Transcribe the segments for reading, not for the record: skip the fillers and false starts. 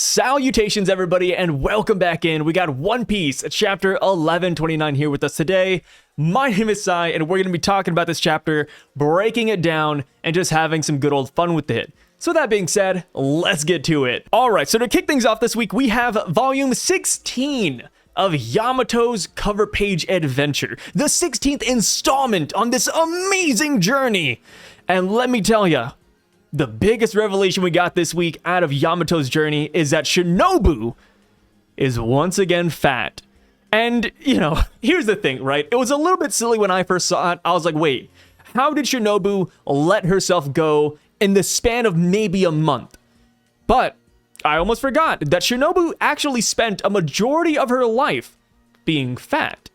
Salutations, everybody, and welcome back in. We got One Piece, chapter 1129 here with us today. My name is Sai, and we're going to be talking about this chapter, breaking it down, and just having some good old fun with it. So that being said, let's get to it. All right, so to kick things off this week, we have volume 16 of Yamato's cover page adventure, the 16th installment on this amazing journey. And let me tell you, the biggest revelation we got this week out of Yamato's journey is that Shinobu is once again fat. And, you know, here's the thing, right? It was a little bit silly when I first saw it. I was like, wait, how did Shinobu let herself go in the span of maybe a month? But I almost forgot that Shinobu actually spent a majority of her life being fat.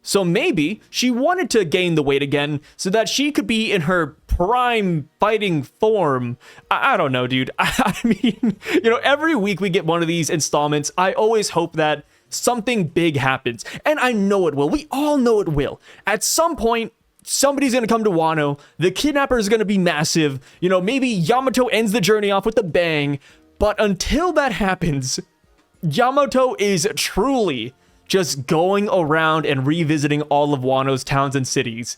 So maybe she wanted to gain the weight again so that she could be in her prime fighting form. I don't know, dude. I mean, you know, every week we get one of these installments. I always hope that something big happens. And I know it will. We all know it will. At some point, somebody's going to come to Wano. The kidnapper is going to be massive. You know, maybe Yamato ends the journey off with a bang. But until that happens, Yamato is truly just going around and revisiting all of Wano's towns and cities.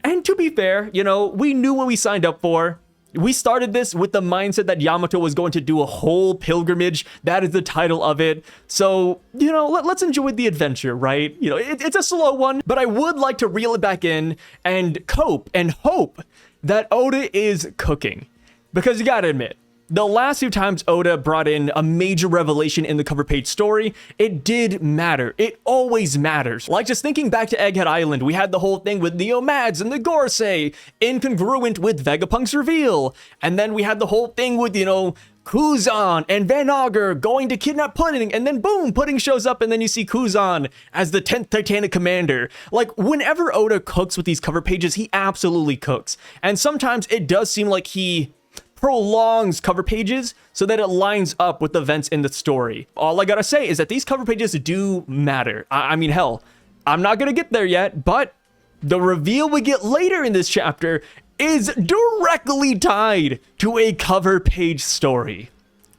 And to be fair, you know, we knew what we signed up for. We started this with the mindset that Yamato was going to do a whole pilgrimage. That is the title of it. So, you know, let's enjoy the adventure, right? You know, it's a slow one, but I would like to reel it back in and cope and hope that Oda is cooking. Because you gotta admit, the last few times Oda brought in a major revelation in the cover page story, it did matter. It always matters. Like just thinking back to Egghead Island, we had the whole thing with Neomads and the Gorosei, incongruent with Vegapunk's reveal. And then we had the whole thing with, you know, Kuzan and Van Augur going to kidnap Pudding, and then boom, Pudding shows up, and then you see Kuzan as the 10th Titanic Commander. Like, whenever Oda cooks with these cover pages, he absolutely cooks. And sometimes it does seem like he prolongs cover pages so that it lines up with events in the story. All I gotta say is that these cover pages do matter. I mean, hell, I'm not gonna get there yet, but the reveal we get later in this chapter is directly tied to a cover page story.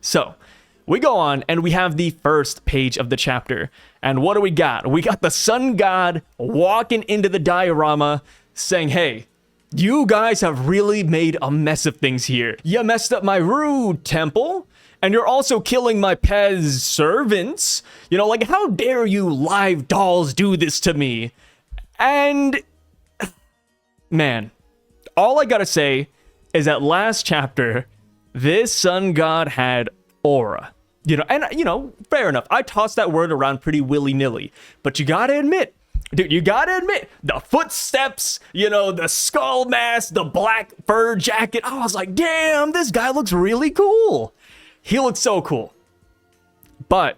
So, we go on and we have the first page of the chapter. And what do we got? We got the Sun God walking into the diorama saying, hey, you guys have really made a mess of things here. You messed up my Ru temple, and you're also killing my Pez servants. You know, like, how dare you live dolls do this to me? And, man, all I gotta say is that last chapter, this Sun God had aura. You know, and, you know, fair enough. I tossed that word around pretty willy-nilly. But you gotta admit, dude, you gotta admit, the footsteps, you know, the skull mask, the black fur jacket. I was like, damn, this guy looks really cool. He looks so cool. But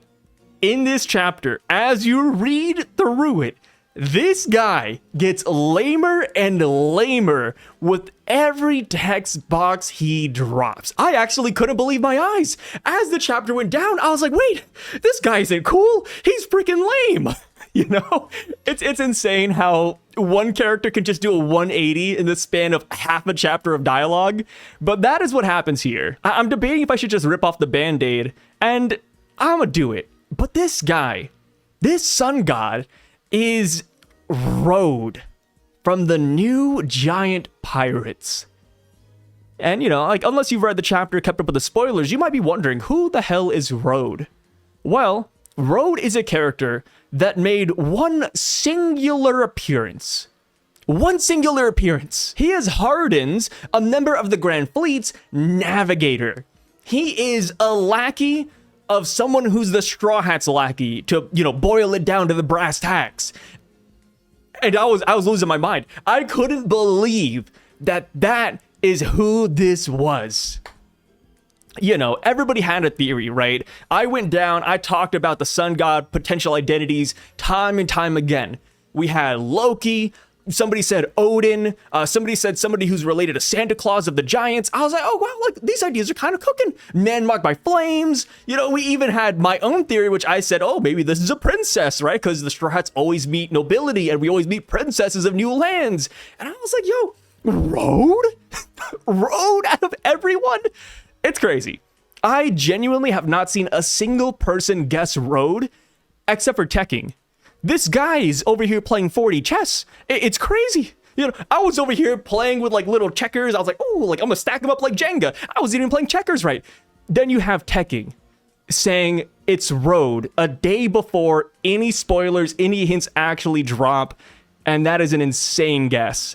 in this chapter, as you read through it, this guy gets lamer and lamer with every text box he drops. I actually couldn't believe my eyes. As the chapter went down, I was like, wait, this guy isn't cool. He's freaking lame. You know, it's insane how one character can just do a 180 in the span of half a chapter of dialogue. But that is what happens here. I'm debating if I should just rip off the band-aid, and I'm gonna do it. But this guy, this Sun God, is Road from the New Giant Pirates. And, you know, like, unless you've read the chapter, kept up with the spoilers, you might be wondering, who the hell is Road? Well, Road is a character that made one singular appearance. One singular appearance. He is Hardin's, a member of the Grand Fleet's navigator. He is a lackey of someone who's the Straw Hat's lackey, to, you know, boil it down to the brass tacks. And I was losing my mind. I couldn't believe that that is who this was. You know, everybody had a theory, right? I went down, I talked about the Sun God potential identities time and time again. We had Loki, somebody said Odin, somebody said somebody who's related to Santa Claus of the Giants. I was like, oh, wow, like, these ideas are kind of cooking. Man marked by flames. You know, we even had my own theory, which I said, oh, maybe this is a princess, right? Because the Straw Hats always meet nobility, and we always meet princesses of new lands. And I was like, yo, Road? Road out of everyone? It's crazy. I genuinely have not seen a single person guess road except for Tekking. This guy is over here playing 40 chess. It's crazy. You know, I was over here playing with like little checkers. I was like, oh, like I'm gonna stack them up like Jenga. I wasn't even playing checkers right. Then you have Tekking saying it's road a day before any spoilers, any hints actually drop. And that is an insane guess.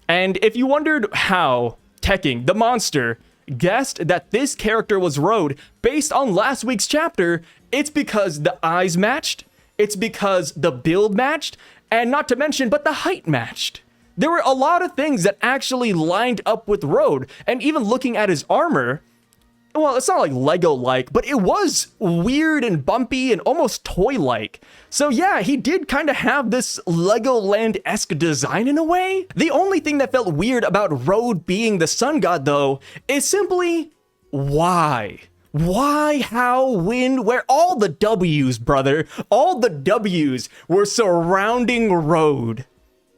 And if you wondered how Tekking, the monster, guessed that this character was road based on last week's chapter, it's because the eyes matched, it's because the build matched, and not to mention, but the height matched. There were a lot of things that actually lined up with road, and even looking at his armor, well, it's not like Lego-like, but it was weird and bumpy and almost toy-like. So yeah, he did kind of have this Legoland-esque design in a way. The only thing that felt weird about Road being the sun god, though, is simply why? Why, how, when, where? All the W's, brother. All the W's were surrounding Road.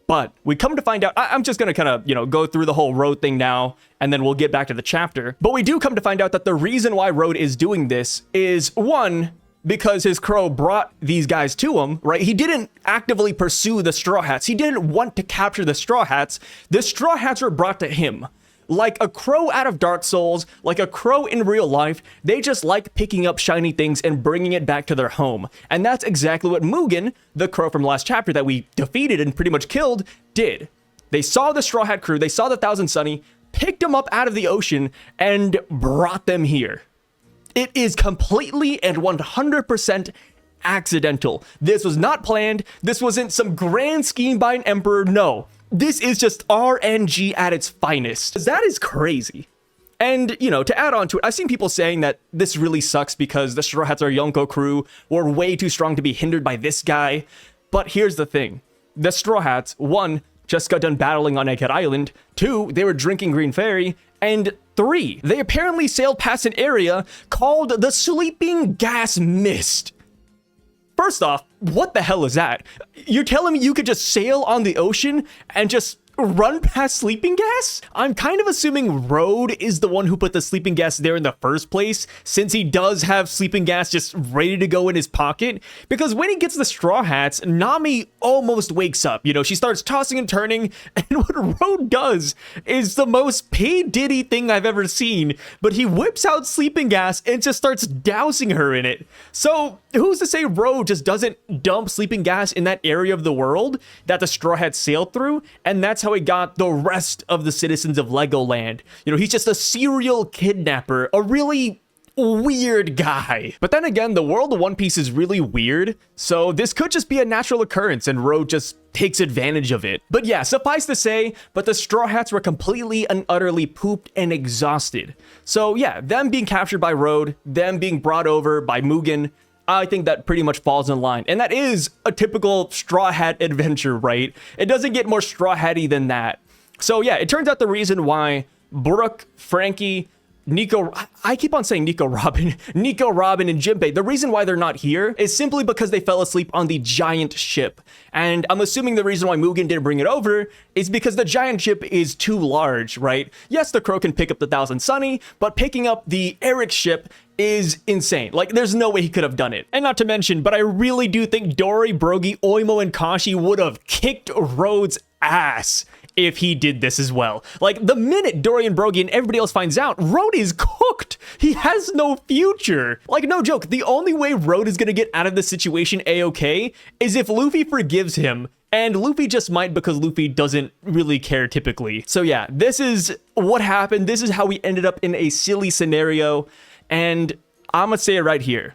But we come to find out, I'm just going to kind of, go through the whole Road thing now, and then we'll get back to the chapter. But we do come to find out that the reason why Road is doing this is, one, because his crow brought these guys to him, right? He didn't actively pursue the Straw Hats. He didn't want to capture the Straw Hats. The Straw Hats were brought to him. Like a crow out of Dark Souls, like a crow in real life, they just like picking up shiny things and bringing it back to their home. And that's exactly what Mugen, the crow from last chapter that we defeated and pretty much killed, did. They saw the Straw Hat crew, they saw the Thousand Sunny, picked them up out of the ocean, and brought them here. It is completely and 100% accidental. This was not planned. This wasn't some grand scheme by an emperor. No. This is just RNG at its finest. That is crazy. And, to add on to it, I've seen people saying that this really sucks because the Straw Hats are Yonko crew, were way too strong to be hindered by this guy. But here's the thing. The Straw Hats, one, just got done battling on Egghead Island. Two, they were drinking Green Fairy. And three, they apparently sailed past an area called the Sleeping Gas Mist. First off, what the hell is that? You're telling me you could just sail on the ocean and just run past sleeping gas? I'm kind of assuming Road is the one who put the sleeping gas there in the first place, since he does have sleeping gas just ready to go in his pocket. Because when he gets the Straw Hats, Nami almost wakes up. She starts tossing and turning, and what Road does is the most P. Diddy thing I've ever seen, but he whips out sleeping gas and just starts dousing her in it. So who's to say Road just doesn't dump sleeping gas in that area of the world that the Straw Hats sailed through, and that's how he got the rest of the citizens of Legoland. He's just a serial kidnapper, a really weird guy. But then again, the world of One Piece is really weird, so this could just be a natural occurrence and Road just takes advantage of it. But yeah, suffice to say, but the Straw Hats were completely and utterly pooped and exhausted. So yeah, them being captured by Road, them being brought over by Mugen, I think that pretty much falls in line. And that is a typical Straw Hat adventure, right? It doesn't get more Straw Hatty than that. So yeah, it turns out the reason why Brooke, Frankie, Nico, I keep on saying Nico Robin, and Jinbei, the reason why they're not here is simply because they fell asleep on the giant ship. And I'm assuming the reason why Mugen didn't bring it over is because the giant ship is too large, right? Yes, the crow can pick up the Thousand Sunny, but picking up the Eric ship is insane. Like, there's no way he could have done it. And not to mention, but I really do think Dory, Brogy, Oimo, and Kashi would have kicked Road's ass if he did this as well. Like, the minute Dory and Brogy and everybody else finds out, Road is cooked. He has no future. Like, no joke, the only way Road is gonna get out of this situation A-okay is if Luffy forgives him, and Luffy just might because Luffy doesn't really care typically. So yeah, this is what happened. This is how we ended up in a silly scenario, and I'm gonna say it right here.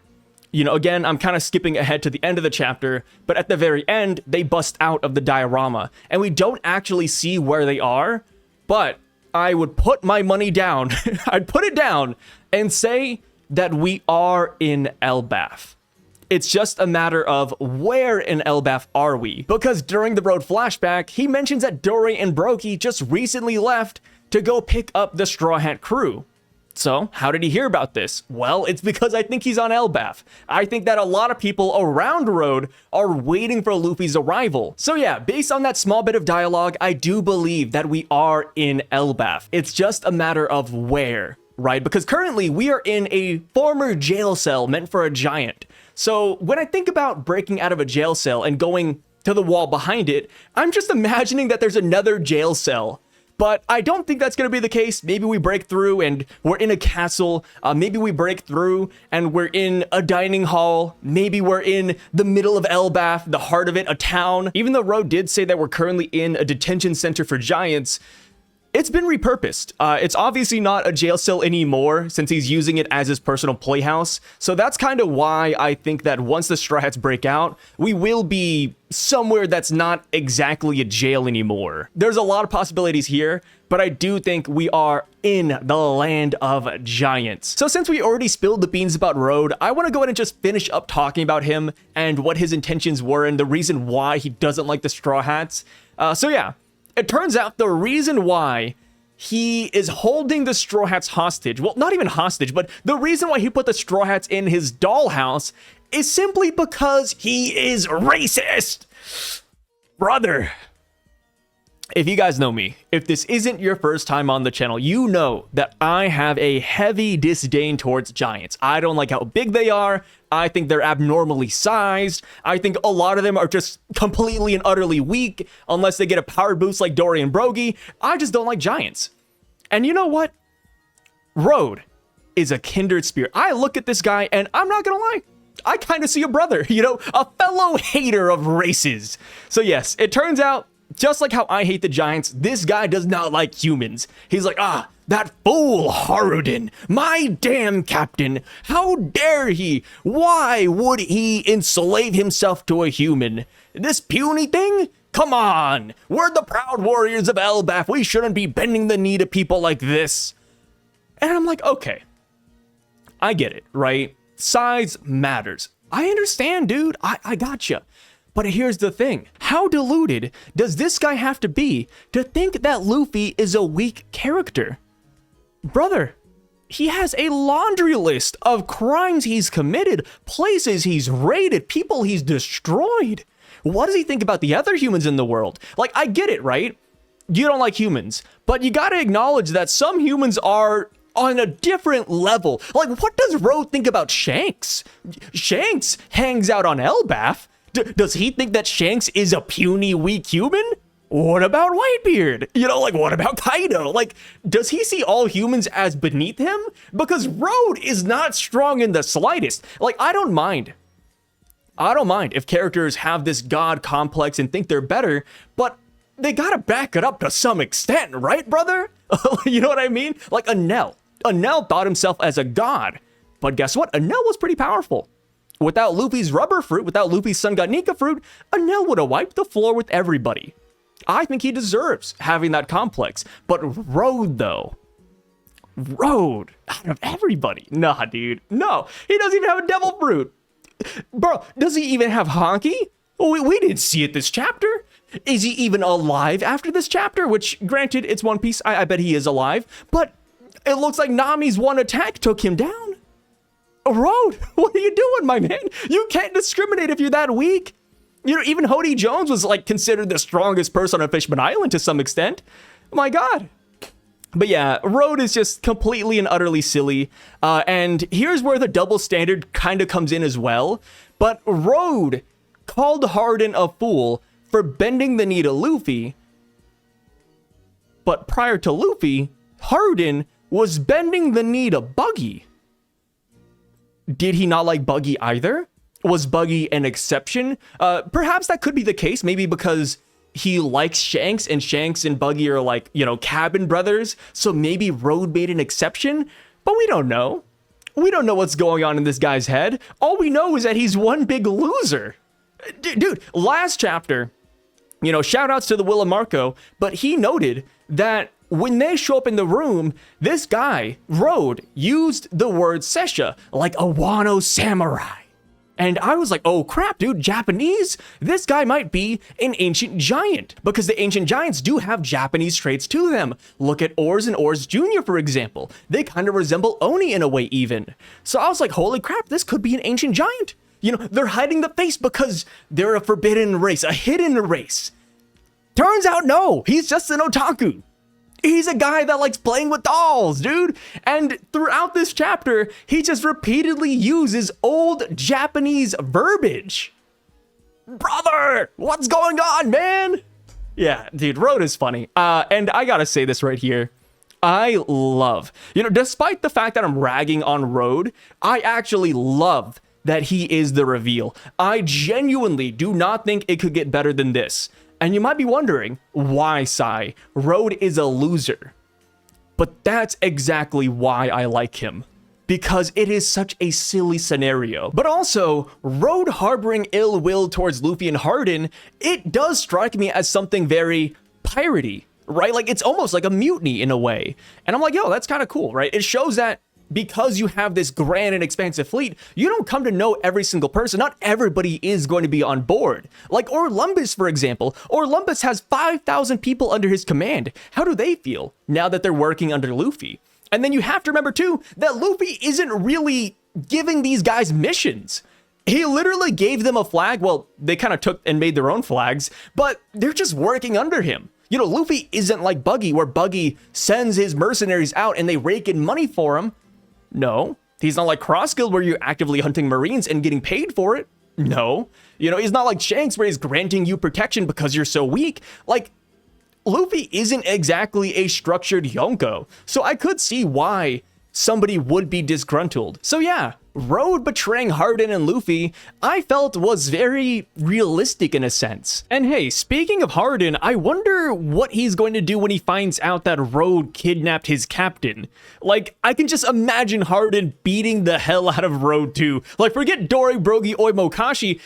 Again, I'm kind of skipping ahead to the end of the chapter, but at the very end, they bust out of the diorama, and we don't actually see where they are, but I would put my money down, I'd put it down, and say that we are in Elbaf. It's just a matter of where in Elbaf are we, because during the Road flashback, he mentions that Dory and Brogy just recently left to go pick up the Straw Hat crew. So, how did he hear about this? Well, it's because I think he's on Elbaf. I think that a lot of people around Road are waiting for Luffy's arrival. So yeah, based on that small bit of dialogue, I do believe that we are in Elbaf. It's just a matter of where. right? Because currently we are in a former jail cell meant for a giant. So when I think about breaking out of a jail cell and going to the wall behind it, I'm just imagining that there's another jail cell. But I don't think that's going to be the case. Maybe we break through and we're in a castle. Maybe we break through and we're in a dining hall. Maybe we're in the middle of Elbaf, the heart of it, a town. Even though Road did say that we're currently in a detention center for giants, it's been repurposed. It's obviously not a jail cell anymore since he's using it as his personal playhouse. So that's kind of why I think that once the Straw Hats break out, we will be somewhere that's not exactly a jail anymore. There's a lot of possibilities here, but I do think we are in the land of giants. So since we already spilled the beans about Road, I want to go ahead and just finish up talking about him and what his intentions were and the reason why he doesn't like the Straw Hats. So yeah. It turns out the reason why he is holding the Straw Hats hostage, well, not even hostage, but the reason why he put the Straw Hats in his dollhouse is simply because he is racist. Brother, if you guys know me, if this isn't your first time on the channel, you know that I have a heavy disdain towards giants. I don't like how big they are. I think they're abnormally sized. I think a lot of them are just completely and utterly weak unless they get a power boost like Dorian Brogy. I just don't like giants. And you know what? Road is a kindred spirit. I look at this guy and I'm not gonna lie, I kind of see a brother, you know, a fellow hater of races. So yes, it turns out, just like how I hate the giants, this guy does not like humans. He's like, that fool Haruden, my damn captain, how dare he? Why would he enslave himself to a human? This puny thing? Come on, we're the proud warriors of Elbaf. We shouldn't be bending the knee to people like this. And I'm like, okay, I get it, right? Size matters. I understand, dude. I gotcha. But here's the thing. How deluded does this guy have to be to think that Luffy is a weak character? Brother, he has a laundry list of crimes he's committed, places he's raided, people he's destroyed. What does he think about the other humans in the world? Like, I get it, right? You don't like humans, but you gotta acknowledge that some humans are on a different level. Like, what does Road think about Shanks? Shanks hangs out on Elbaf. Does he think that Shanks is a puny, weak human? What about Whitebeard? You know, like, what about Kaido? Like, does he see all humans as beneath him? Because Road is not strong in the slightest. Like, I don't mind if characters have this god complex and think they're better, but they gotta back it up to some extent, right, brother? You know what I mean? Like Enel. Enel thought himself as a god, but guess what? Enel was pretty powerful. Without Luffy's rubber fruit, without Luffy's Sun God Nika fruit, Enel would have wiped the floor with everybody. I think he deserves having that complex. But Road, though. Road, out of everybody. Nah, dude. No, he doesn't even have a devil fruit. Bro, does he even have Honky? We didn't see it this chapter. Is he even alive after this chapter? Which, granted, it's One Piece. I bet he is alive. But it looks like Nami's one attack took him down. Road, what are you doing, my man? You can't discriminate if you're that weak. You know, even Hody Jones was like considered the strongest person on Fishman Island to some extent. My God. But yeah, Road is just completely and utterly silly. And here's where the double standard kind of comes in as well. But Road called Harden a fool for bending the knee to Luffy. But prior to Luffy, Harden was bending the knee to Buggy. Did he not like Buggy either? Was Buggy an exception? Perhaps that could be the case, maybe because he likes Shanks and Buggy are like, you know, cabin brothers. So maybe Road made an exception, but we don't know. We don't know what's going on in this guy's head. All we know is that he's one big loser. Dude, last chapter, you know, shout outs to the Will of Marco, but he noted that when they show up in the room, this guy, Road, used the word Sesha, like a Wano samurai. And I was like, oh crap, dude, Japanese? This guy might be an ancient giant, because the ancient giants do have Japanese traits to them. Look at Oars and Oars Jr., for example. They kind of resemble Oni in a way even. So I was like, holy crap, this could be an ancient giant. You know, they're hiding the face because they're a forbidden race, a hidden race. Turns out, no, he's just an otaku. He's a guy that likes playing with dolls, dude. And throughout this chapter, he just repeatedly uses old Japanese verbiage. Brother, what's going on, man? Yeah, dude, Road is funny. And I gotta say this right here. I love, despite the fact that I'm ragging on Road, I actually love that he is the reveal. I genuinely do not think it could get better than this. And you might be wondering, why, Sai? Road is a loser. But that's exactly why I like him. Because it is such a silly scenario. But also, Road harboring ill will towards Luffy and Hardin, it does strike me as something very piratey, right? Like, it's almost like a mutiny in a way. And I'm like, yo, that's kind of cool, right? It shows that because you have this grand and expansive fleet, you don't come to know every single person. Not everybody is going to be on board. Like Orlumbus, for example. Orlumbus has 5,000 people under his command. How do they feel now that they're working under Luffy? And then you have to remember, too, that Luffy isn't really giving these guys missions. He literally gave them a flag. Well, they kind of took and made their own flags, but they're just working under him. Luffy isn't like Buggy, where Buggy sends his mercenaries out and they rake in money for him. No, he's not like Crossguild where you're actively hunting Marines and getting paid for it. No, he's not like Shanks where he's granting you protection because you're so weak. Like, Luffy isn't exactly a structured Yonko, so I could see why somebody would be disgruntled. So yeah, Road betraying Hardin and Luffy, I felt was very realistic in a sense. And hey, speaking of Hardin, I wonder what he's going to do when he finds out that Road kidnapped his captain. Like, I can just imagine Hardin beating the hell out of Road too. Like, forget Dori, Brogy, Oimokashi.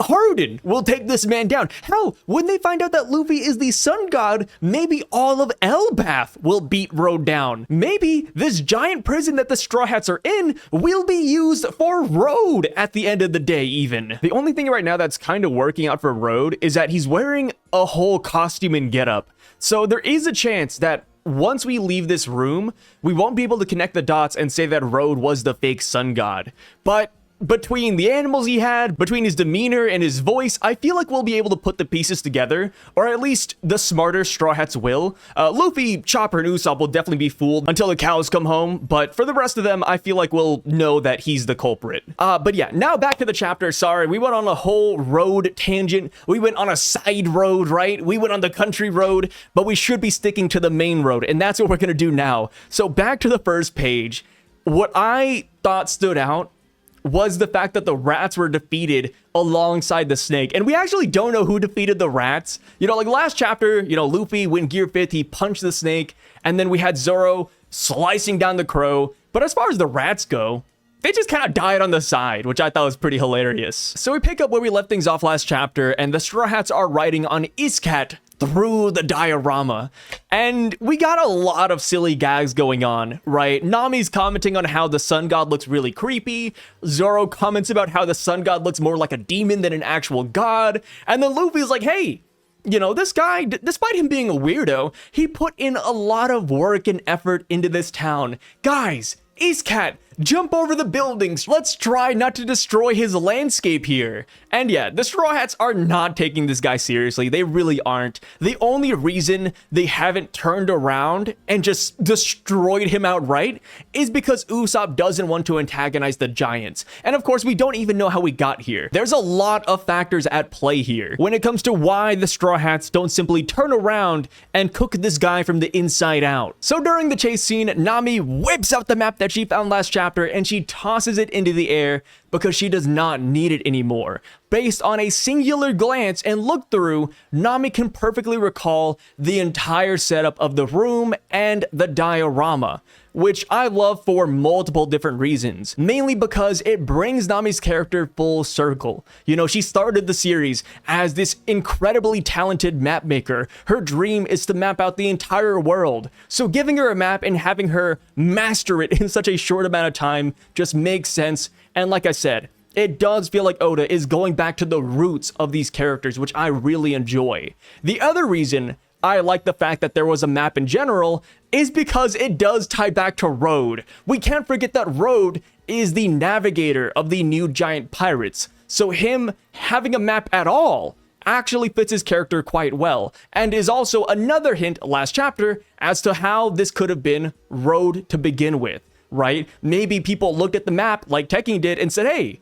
Hardin will take this man down. Hell, when they find out that Luffy is the sun god, maybe all of Elbaf will beat Road down. Maybe this giant prison that the Straw Hats are in will be used for Road at the end of the day even. The only thing right now that's kind of working out for Road is that he's wearing a whole costume and getup. So there is a chance that once we leave this room, we won't be able to connect the dots and say that Road was the fake sun god. But between the animals he had, between his demeanor and his voice, I feel like we'll be able to put the pieces together, or at least the smarter Straw Hats will. Luffy, Chopper, and Usopp will definitely be fooled until the cows come home, but for the rest of them, I feel like we'll know that he's the culprit. But yeah, now back to the chapter. Sorry, we went on a whole road tangent. We went on a side road, right? We went on the country road, but we should be sticking to the main road, and that's what we're gonna do now. So back to the first page. What I thought stood out was the fact that the rats were defeated alongside the snake. And we actually don't know who defeated the rats. Like last chapter, Luffy, when Gear 5th, he punched the snake, and then we had Zoro slicing down the crow. But as far as the rats go, they just kind of died on the side, which I thought was pretty hilarious. So we pick up where we left things off last chapter, and the Straw Hats are riding on Iskat through the diorama. And we got a lot of silly gags going on, right? Nami's commenting on how the sun god looks really creepy. Zoro comments about how the sun god looks more like a demon than an actual god. And then Luffy's like, hey, this guy, despite him being a weirdo, he put in a lot of work and effort into this town. Guys, Iskat, jump over the buildings. Let's try not to destroy his landscape here. And yeah, the Straw Hats are not taking this guy seriously. They really aren't. The only reason they haven't turned around and just destroyed him outright is because Usopp doesn't want to antagonize the giants. And of course, we don't even know how we got here. There's a lot of factors at play here when it comes to why the Straw Hats don't simply turn around and cook this guy from the inside out. So during the chase scene, Nami whips out the map that she found last chapter and she tosses it into the air because she does not need it anymore. Based on a singular glance and look through, Nami can perfectly recall the entire setup of the room and the diorama, which I love for multiple different reasons, mainly because it brings Nami's character full circle. She started the series as this incredibly talented map maker. Her dream is to map out the entire world. So giving her a map and having her master it in such a short amount of time just makes sense. And like I said, it does feel like Oda is going back to the roots of these characters, which I really enjoy. The other reason I like the fact that there was a map in general is because it does tie back to Road. We can't forget that Road is the navigator of the new giant pirates. So him having a map at all actually fits his character quite well, and is also another hint last chapter as to how this could have been Road to begin with, right? Maybe people looked at the map like Tekking did and said, hey,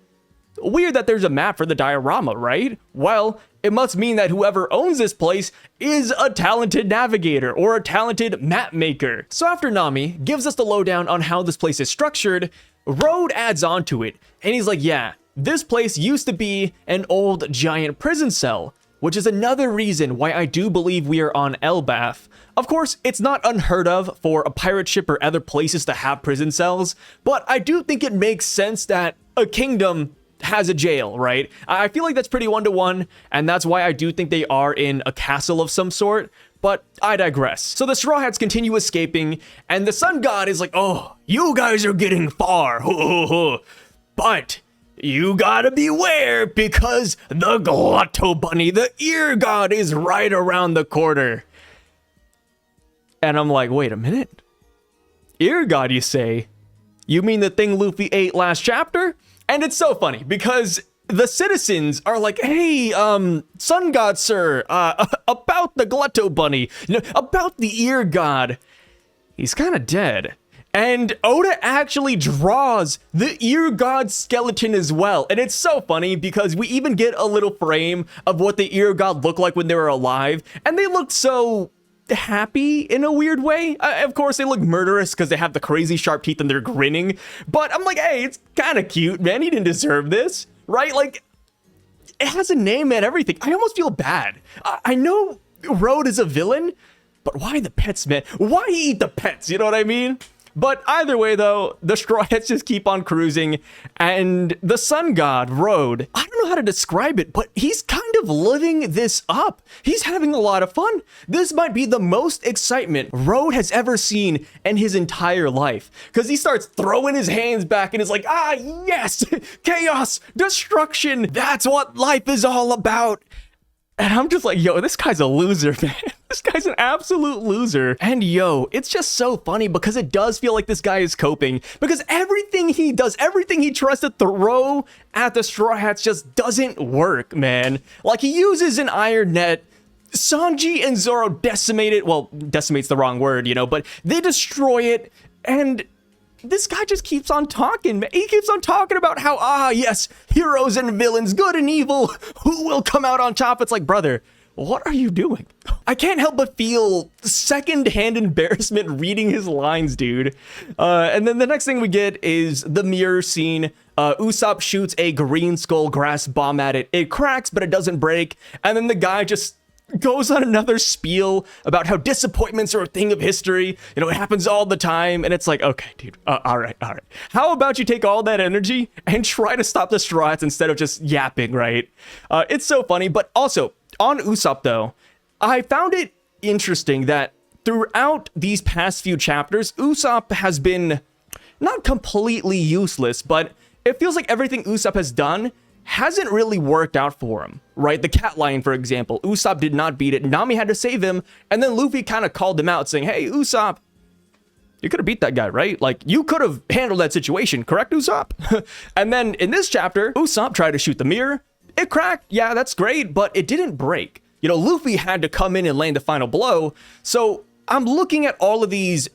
weird that there's a map for the diorama, right? Well, it must mean that whoever owns this place is a talented navigator or a talented map maker. So after Nami gives us the lowdown on how this place is structured, Road adds on to it, and he's like, yeah, this place used to be an old giant prison cell, which is another reason why I do believe we are on Elbaf. Of course, it's not unheard of for a pirate ship or other places to have prison cells, but I do think it makes sense that a kingdom has a jail, right? I feel like that's pretty one-to-one, and that's why I do think they are in a castle of some sort, but I digress. So the Straw Hats continue escaping, and the Sun God is like, oh, you guys are getting far, but you gotta beware because the Glotto Bunny, the ear god, is right around the corner. And I'm like, wait a minute. Ear god, you say? You mean the thing Luffy ate last chapter? And it's so funny because the citizens are like, hey, Sun God, sir, about the Glotto Bunny, about the ear god. He's kind of dead. And Oda actually draws the ear god skeleton as well. And it's so funny because we even get a little frame of what the ear god looked like when they were alive. And they looked so happy in a weird way. Of course, they look murderous because they have the crazy sharp teeth and they're grinning. But I'm like, hey, it's kind of cute, man. He didn't deserve this, right? Like, it has a name and everything. I almost feel bad. I know Road is a villain, but why the pets, man? Why eat the pets? You know what I mean? But either way, though, the Straw Hats just keep on cruising, and the Sun God, Road, I don't know how to describe it, but he's kind of living this up. He's having a lot of fun. This might be the most excitement Road has ever seen in his entire life, because he starts throwing his hands back and is like, ah, yes, chaos, destruction, that's what life is all about. And I'm just like, yo, this guy's a loser, man. This guy's an absolute loser. And yo, it's just so funny because it does feel like this guy is coping because everything he does, everything he tries to throw at the Straw Hats just doesn't work, man. Like he uses an iron net. Sanji and Zoro decimate it. Well, decimate's the wrong word, you know, but they destroy it. And this guy just keeps on talking, man. He keeps on talking about how, yes, heroes and villains, good and evil, who will come out on top? It's like, brother, what are you doing? I can't help but feel second-hand embarrassment reading his lines, dude. And then the next thing we get is the mirror scene. Usopp shoots a green skull grass bomb at it. It cracks, but it doesn't break. And then the guy just goes on another spiel about how disappointments are a thing of history. You know, it happens all the time. And it's like, okay, dude, all right. How about you take all that energy and try to stop the Straw Hats instead of just yapping, right? It's so funny. But also, on Usopp, though, I found it interesting that throughout these past few chapters, Usopp has been not completely useless, but it feels like everything Usopp has done hasn't really worked out for him, right? The cat lion, for example, Usopp did not beat it. Nami had to save him, and then Luffy kind of called him out saying, hey, Usopp, you could have beat that guy, right? Like, you could have handled that situation, correct, Usopp? And then in this chapter, Usopp tried to shoot the mirror. It cracked, yeah, that's great, but it didn't break. You know, Luffy had to come in and land the final blow. So I'm looking at all of these,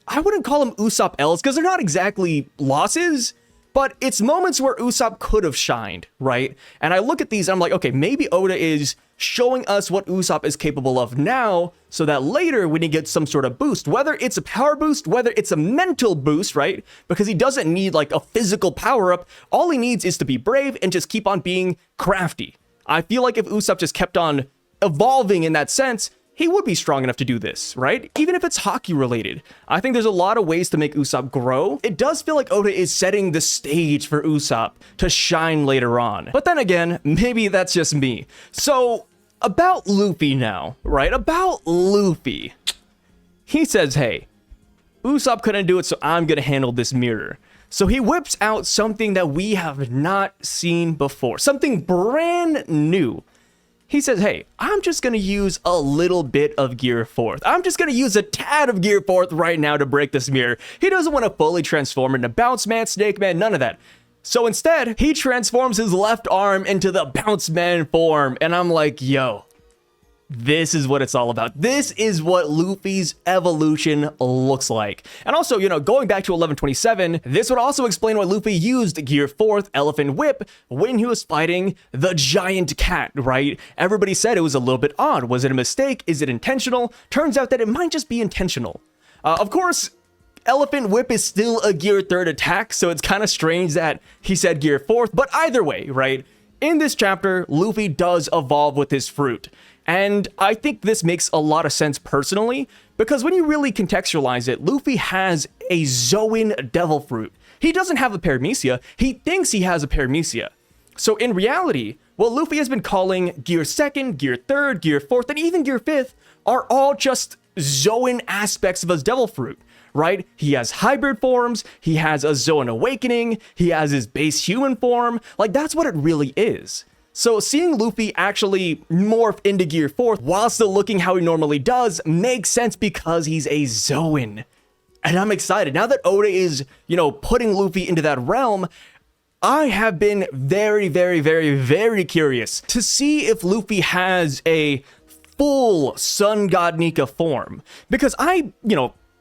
I wouldn't call them Usopp L's because they're not exactly losses, but it's moments where Usopp could have shined, right? And I look at these and I'm like, okay, maybe Oda is showing us what Usopp is capable of now so that later when he gets some sort of boost, whether it's a power boost, whether it's a mental boost, right? Because he doesn't need like a physical power up. All he needs is to be brave and just keep on being crafty. I feel like if Usopp just kept on evolving in that sense, he would be strong enough to do this, right? Even if it's hockey related. I think there's a lot of ways to make Usopp grow. It does feel like Oda is setting the stage for Usopp to shine later on. But then again, maybe that's just me. So about Luffy now, right? About Luffy. He says, hey, Usopp couldn't do it, so I'm gonna handle this mirror. So he whips out something that we have not seen before, something brand new. He says, hey, I'm just going to use a little bit of Gear 4th. I'm just going to use a tad of Gear 4th right now to break this mirror. He doesn't want to fully transform into Bounce Man, Snake Man, none of that. So instead, he transforms his left arm into the Bounce Man form, and I'm like, yo, this is what it's all about. This is what Luffy's evolution looks like. And also, going back to 1127, this would also explain why Luffy used Gear 4th Elephant Whip when he was fighting the giant cat, right? Everybody said it was a little bit odd. Was it a mistake? Is it intentional? Turns out that it might just be intentional. Of course, Elephant Whip is still a Gear 3rd attack, so it's kind of strange that he said Gear 4th, but either way, right? In this chapter, Luffy does evolve with his fruit. And I think this makes a lot of sense personally, because when you really contextualize it, Luffy has a Zoan devil fruit. He doesn't have a paramecia, he thinks he has a paramecia. So in reality, what Luffy has been calling Gear 2nd, Gear 3rd, Gear 4th, and even Gear 5th are all just Zoan aspects of his devil fruit, right? He has hybrid forms, he has a Zoan awakening, he has his base human form, like that's what it really is. So seeing Luffy actually morph into Gear 4th while still looking how he normally does makes sense because he's a Zoan. And I'm excited. Now that Oda is, putting Luffy into that realm, I have been very, very, very, very curious to see if Luffy has a full Sun God Nika form. Because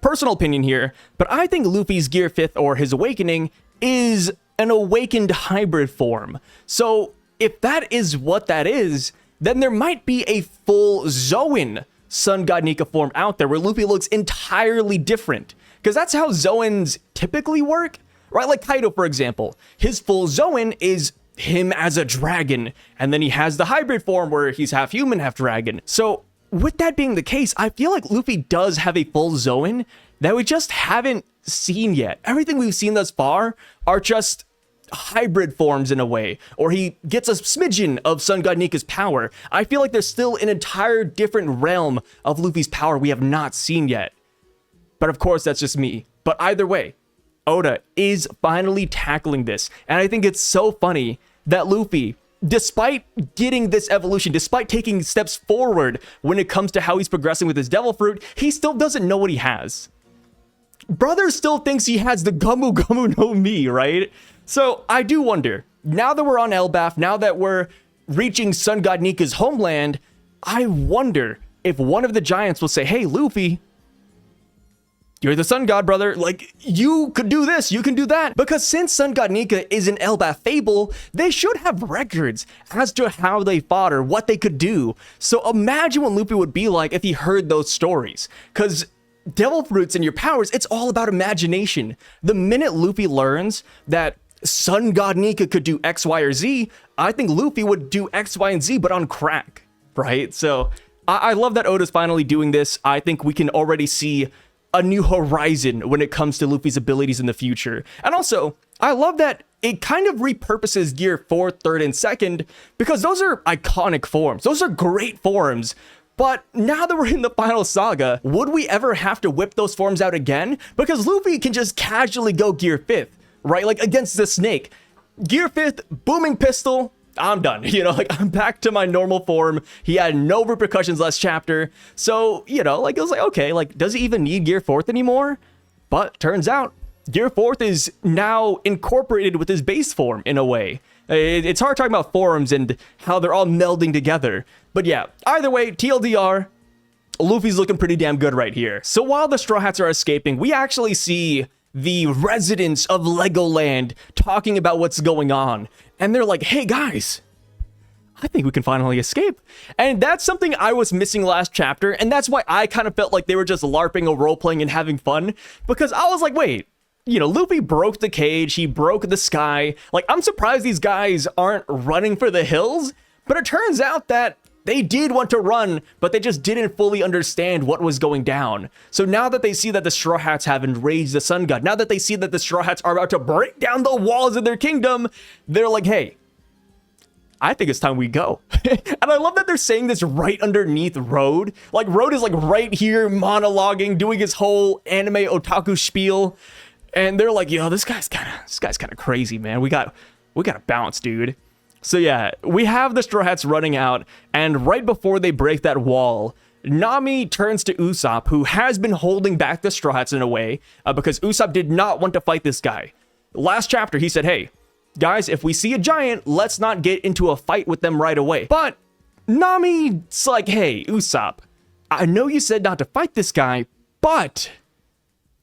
personal opinion here, but I think Luffy's Gear 5th or his awakening is an awakened hybrid form. So if that is what that is, then there might be a full Zoan Sun God Nika form out there where Luffy looks entirely different. Because that's how Zoans typically work, right? Like Kaido, for example. His full Zoan is him as a dragon, and then he has the hybrid form where he's half human, half dragon. So with that being the case, I feel like Luffy does have a full Zoan that we just haven't seen yet. Everything we've seen thus far are just hybrid forms in a way, or he gets a smidgen of Sun God Nika's power. I feel like there's still an entire different realm of Luffy's power we have not seen yet. But of course, that's just me. But either way, Oda is finally tackling this. And I think it's so funny that Luffy, despite getting this evolution, despite taking steps forward when it comes to how he's progressing with his devil fruit, he still doesn't know what he has. Brother still thinks he has the Gumu Gumu no Mi, right? So I do wonder, now that we're on Elbaf, now that we're reaching Sun God Nika's homeland, I wonder if one of the giants will say, hey, Luffy, you're the Sun God, brother. Like, you could do this, you can do that. Because since Sun God Nika is an Elbaf fable, they should have records as to how they fought or what they could do. So imagine what Luffy would be like if he heard those stories. Because devil fruits and your powers, it's all about imagination. The minute Luffy learns that Sun God Nika could do X, Y, or Z, I think Luffy would do X, Y, and Z, but on crack, right? So I love that Oda's finally doing this. I think we can already see a new horizon when it comes to Luffy's abilities in the future. And also, I love that it kind of repurposes Gear 4th, 3rd, and 2nd, because those are iconic forms. Those are great forms. But now that we're in the final saga, would we ever have to whip those forms out again? Because Luffy can just casually go Gear 5th, right? Like against the snake. Gear 5th, booming pistol, I'm done. I'm back to my normal form. He had no repercussions last chapter. So, it was like, okay, does he even need Gear 4th anymore? But turns out, Gear 4th is now incorporated with his base form in a way. It's hard talking about forms and how they're all melding together. But yeah, either way, TLDR, Luffy's looking pretty damn good right here. So while the Straw Hats are escaping, we actually see the residents of Legoland talking about what's going on. And they're like, hey guys, I think we can finally escape. And that's something I was missing last chapter. And that's why I kind of felt like they were just LARPing or role-playing and having fun. Because I was like, wait, Luffy broke the cage. He broke the sky. I'm surprised these guys aren't running for the hills. But it turns out that they did want to run, but they just didn't fully understand what was going down. So now that they see that the Straw Hats have enraged the Sun God, now that they see that the Straw Hats are about to break down the walls of their kingdom, they're like, hey, I think it's time we go. And I love that they're saying this right underneath Road. Road is right here monologuing, doing his whole anime otaku spiel. And they're like, yo, this guy's kind of crazy, man. We got to bounce, dude. So yeah, we have the Straw Hats running out, and right before they break that wall, Nami turns to Usopp, who has been holding back the Straw Hats in a way, because Usopp did not want to fight this guy. Last chapter, he said, hey, guys, if we see a giant, let's not get into a fight with them right away. But Nami's like, hey, Usopp, I know you said not to fight this guy, but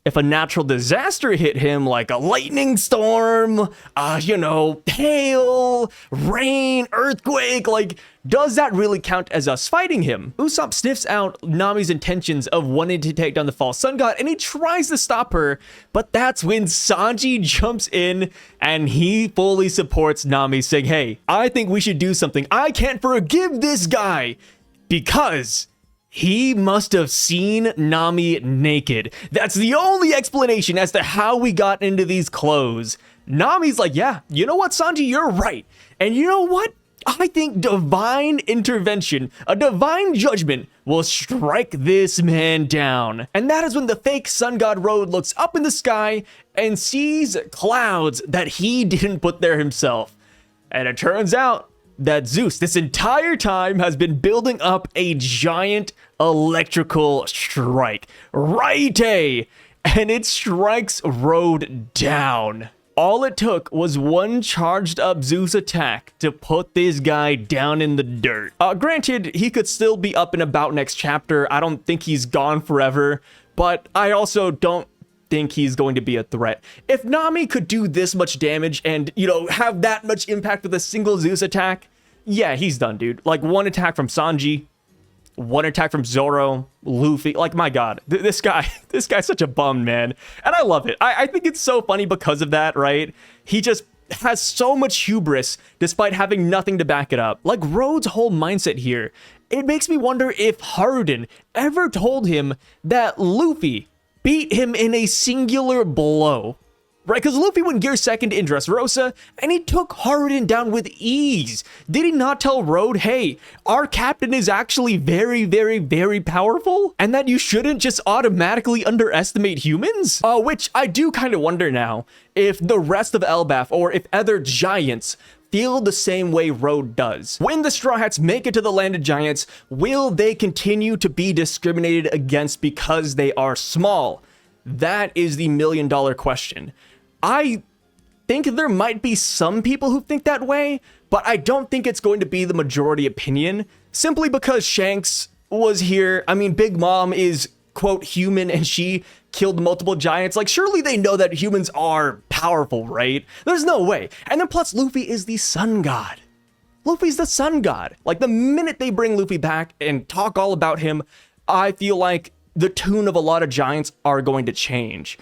if a natural disaster hit him, like a lightning storm, hail, rain, earthquake, like, does that really count as us fighting him? Usopp sniffs out Nami's intentions of wanting to take down the false sun god, and he tries to stop her, but that's when Sanji jumps in, and he fully supports Nami, saying, hey, I think we should do something. I can't forgive this guy, because he must have seen Nami naked. That's the only explanation as to how we got into these clothes. Nami's like, yeah, you know what, Sanji, you're right. And you know what? I think divine intervention, a divine judgment, will strike this man down. And that is when the fake sun god Road looks up in the sky and sees clouds that he didn't put there himself. And it turns out that Zeus, this entire time, has been building up a giant electrical strike. Right, and it strikes Road down. All it took was one charged up Zeus attack to put this guy down in the dirt. Granted, he could still be up and about next chapter. I don't think he's gone forever, but I also don't think he's going to be a threat. If Nami could do this much damage and, have that much impact with a single Zeus attack, yeah, he's done, dude. Like, one attack from Sanji, one attack from Zoro, Luffy, like, my god, this guy's such a bum, man. And I love it. I think it's so funny because of that, right? He just has so much hubris despite having nothing to back it up. Like, Road's whole mindset here, it makes me wonder if Harden ever told him that Luffy beat him in a singular blow. Right, because Luffy went gear second in Dressrosa, and he took Harden down with ease. Did he not tell Road, hey, our captain is actually very, very, very powerful, and that you shouldn't just automatically underestimate humans? Which I do kind of wonder now, if the rest of Elbaf, or if other giants, feel the same way Road does. When the Straw Hats make it to the land of giants, will they continue to be discriminated against because they are small? That is the million-dollar question. I think there might be some people who think that way, but I don't think it's going to be the majority opinion, simply because Shanks was here. I mean, Big Mom is, quote, human, and she killed multiple giants. Like, surely they know that humans are powerful, right? There's no way. And then plus, Luffy is the sun god. Luffy's the sun god. Like, the minute they bring Luffy back and talk all about him, I feel like the tune of a lot of giants are going to change.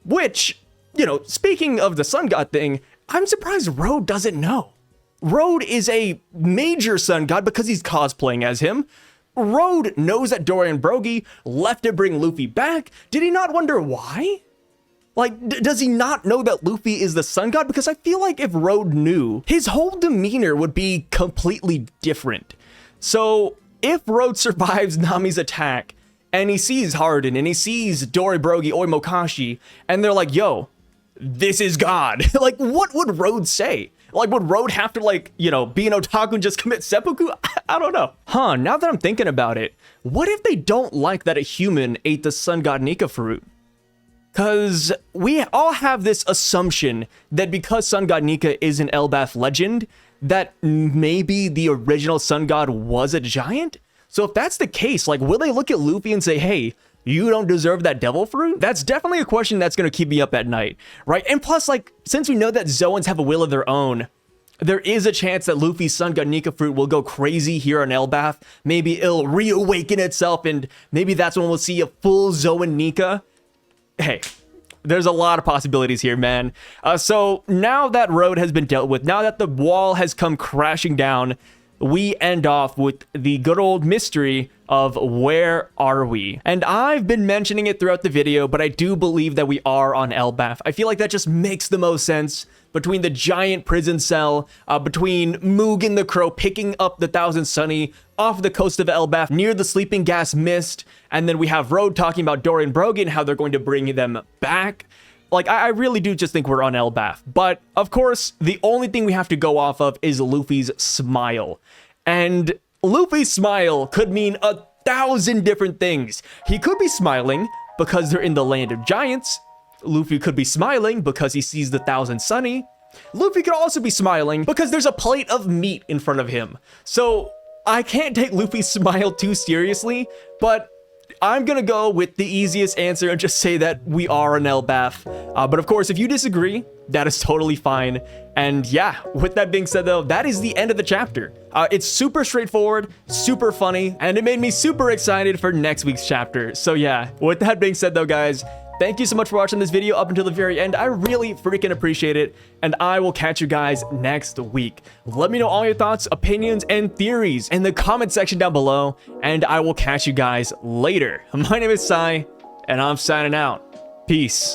Which, speaking of the sun god thing, I'm surprised Road doesn't know. Road is a major sun god because he's cosplaying as him. Road knows that Dorian Brogy left to bring Luffy back. Did he not wonder why? Like, does he not know that Luffy is the sun god? Because I feel like if Road knew, his whole demeanor would be completely different. So if Road survives Nami's attack, and he sees Harden, and he sees Dory Brogy, Oimokashi, and they're like, yo, this is God. Like, what would Road say? Like, would Road have to, be an otaku and just commit seppuku? I don't know. Now that I'm thinking about it, what if they don't like that a human ate the sun god Nika fruit? Because we all have this assumption that because sun god Nika is an Elbaf legend, that maybe the original sun god was a giant? So if that's the case, like, will they look at Luffy and say, hey, you don't deserve that devil fruit? That's definitely a question that's going to keep me up at night, right? And plus, like, since we know that Zoans have a will of their own, there is a chance that Luffy's sun god Nika fruit will go crazy here on Elbaf. Maybe it'll reawaken itself, and maybe that's when we'll see a full Zoan Nika. Hey, there's a lot of possibilities here, man. So now that Road has been dealt with, now that the wall has come crashing down, we end off with the good old mystery of where are we? And I've been mentioning it throughout the video, but I do believe that we are on Elbaf. I feel like that just makes the most sense between the giant prison cell, between Mugen the Crow picking up the Thousand Sunny off the coast of Elbaf near the sleeping gas mist, and then we have Road talking about Dorian Brogy and how they're going to bring them back. Like, I really do just think we're on Elbaf. But, of course, the only thing we have to go off of is Luffy's smile. And Luffy's smile could mean 1,000 different things. He could be smiling because they're in the land of giants. Luffy could be smiling because he sees the Thousand Sunny. Luffy could also be smiling because there's a plate of meat in front of him. So I can't take Luffy's smile too seriously, but I'm gonna go with the easiest answer and just say that we are an Elbaf. But of course, if you disagree, that is totally fine. And yeah, with that being said though, that is the end of the chapter. It's super straightforward, super funny, and it made me super excited for next week's chapter. So yeah, with that being said though, guys, thank you so much for watching this video up until the very end. I really freaking appreciate it, and I will catch you guys next week. Let me know all your thoughts, opinions, and theories in the comment section down below, and I will catch you guys later. My name is Sai, and I'm signing out. Peace.